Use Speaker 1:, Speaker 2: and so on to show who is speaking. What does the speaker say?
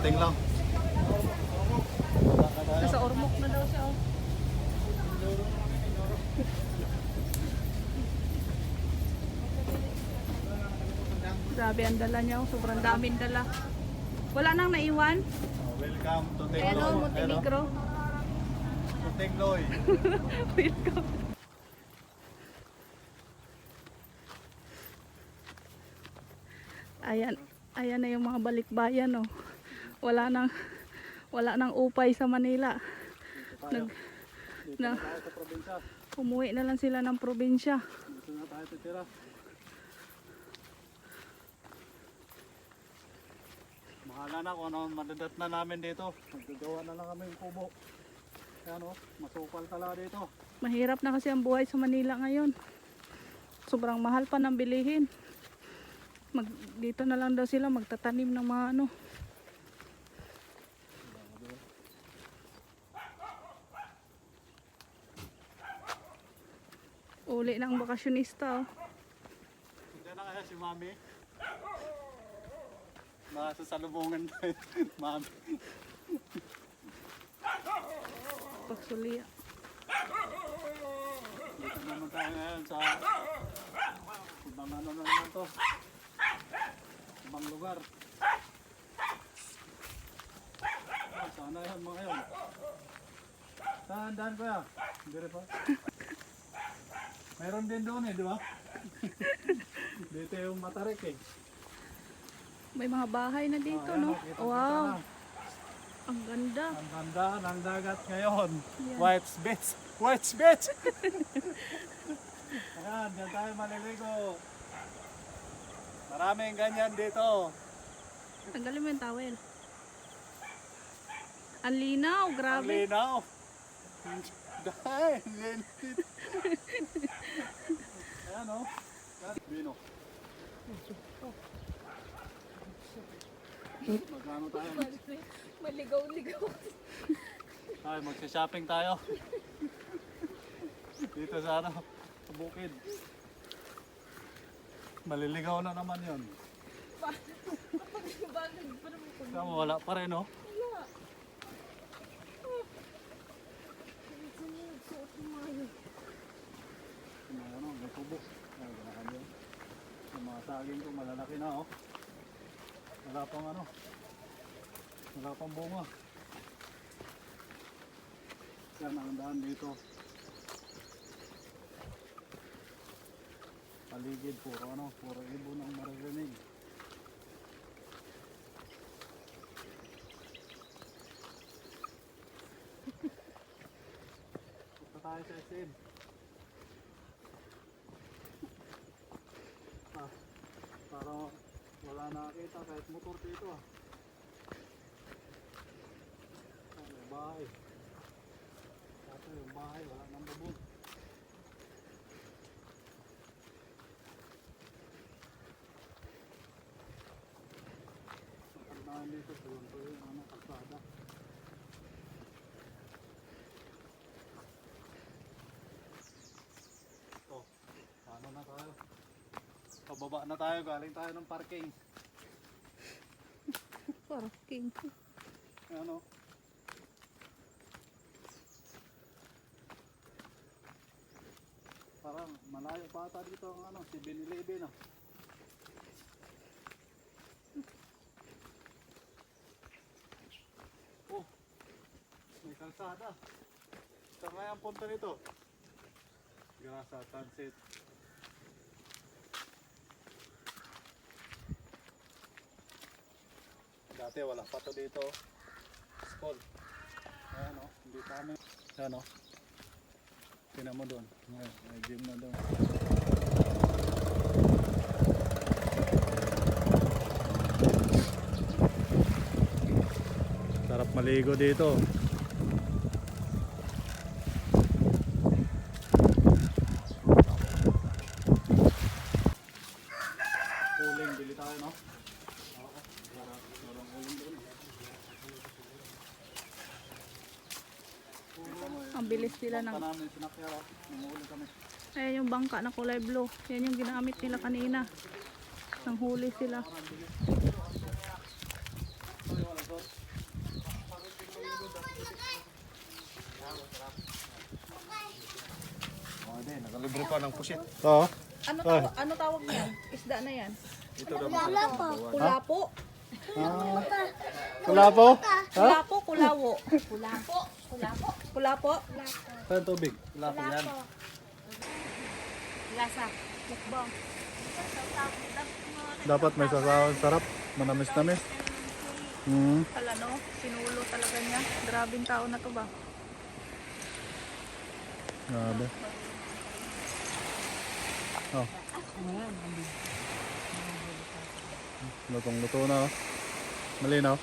Speaker 1: Karating lang.
Speaker 2: Nasa Ormoc na daw siya. Oh. Grabe ang dala niya. Oh. Sobrang daming dala. Wala nang naiwan.
Speaker 1: Welcome to
Speaker 2: Hello,
Speaker 1: Tigloy.
Speaker 2: Montenegro.
Speaker 1: To Tigloy.
Speaker 2: Welcome. Ayan, ayan na yung mga balikbayan, oh. Wala nang upay sa Manila.
Speaker 1: Dito
Speaker 2: na-
Speaker 1: na tayo sa probinsya.
Speaker 2: Umuwi na lang sila ng probinsya.
Speaker 1: Dito na tayo titira. Mahala na kung ano madadat na namin dito. Magagawa na lang kami yung kubo. Ayan o, masukal talaga dito.
Speaker 2: Mahirap na kasi ang buhay sa Manila ngayon. Sobrang mahal pa ng bilihin. Dito na lang daw sila magtatanim ng mga ano. Uli ng bakasyonista, oh.
Speaker 1: Diyan na kaya si Mami. Nakasasalubungan tayo. Mami.
Speaker 2: Pagsulia.
Speaker 1: Dito naman tayo ngayon sa ibang ano na naman to. Ibang lugar. Sana yan mga yun. Saan daan ko ya? Hindi rin pa. Mayroon din doon eh, di ba? Dito yung Matarik eh.
Speaker 2: May mga bahay na dito,
Speaker 1: Ayan,
Speaker 2: no?
Speaker 1: kita-kita
Speaker 2: Wow,
Speaker 1: na.
Speaker 2: ang ganda.
Speaker 1: Ang ganda ng dagat ngayon.
Speaker 2: Yan.
Speaker 1: White's Beach. White's Beach! Ayan, dyan tayo maliligo. Maraming ganyan dito.
Speaker 2: Tanggalin mo yung towel. Ang linaw,
Speaker 1: Ang
Speaker 2: grabe.
Speaker 1: linaw. Dahil, ayan o. Bino. Magkano tayo?
Speaker 2: Maligaw-ligaw.
Speaker 1: Ay, magsha-shopping tayo. Dito sa ano, sa bukid. Maliligaw na naman yun. Tama, wala pa rin, no? Ano, may tubo. Ay, ganahan yun. Yung mga saging ko, malalaki na, oh. Wala pang ano. Wala pang bunga. Yan ang daan dito. Paligid, puro ano, puro ibon ang maririnig. Punta tayo sa SM. Para wala nakakita kahit motor dito ah. May bahay. Kaso yung bahay wala nang bubong. Pagdaan dito po yung ano, kalsada. Ito, paano na tayo? Pababa na tayo, galing tayo ng parking.
Speaker 2: Parking.
Speaker 1: Ano? Parang malayo pa ata dito ang ano, si Binilibin ah. Oh, may kalsada. Saan kaya ang punta nito? Grasa, Transit. Dati wala pa to dito. School. Ayan o, hindi pa kami. Ayan o. Tinan mo doon. Ngayon, may gym na doon. Sarap maligo dito. Uling, bili tayo no? Oo, sarang uling doon.
Speaker 2: Ang bilis nila ng...
Speaker 1: Bangka namin sinakya, nanguhuli kami.
Speaker 2: Ayan yung bangka na kulay blue. Yan yung ginamit nila kanina. Nang huli sila.
Speaker 1: Ay, walang
Speaker 3: Oh, din, nakalibre pa ng pusit.
Speaker 1: Oo.
Speaker 2: Ano tawag niyan? Isda na yan?
Speaker 3: Ito daw
Speaker 2: Kulapo.
Speaker 1: Wala po?
Speaker 2: Kulapo, kulawo. Kulapo.
Speaker 1: Saan tubig?
Speaker 3: Wala pa yan.
Speaker 2: Lasa. Mukbang.
Speaker 1: Dapat may sasawan sarap. Manamis-namis.
Speaker 2: Pala no, sinulo talaga niya. Grabing tao na to ba?
Speaker 1: Grabe. Oh. Lutong-luto na oh. Malinaw.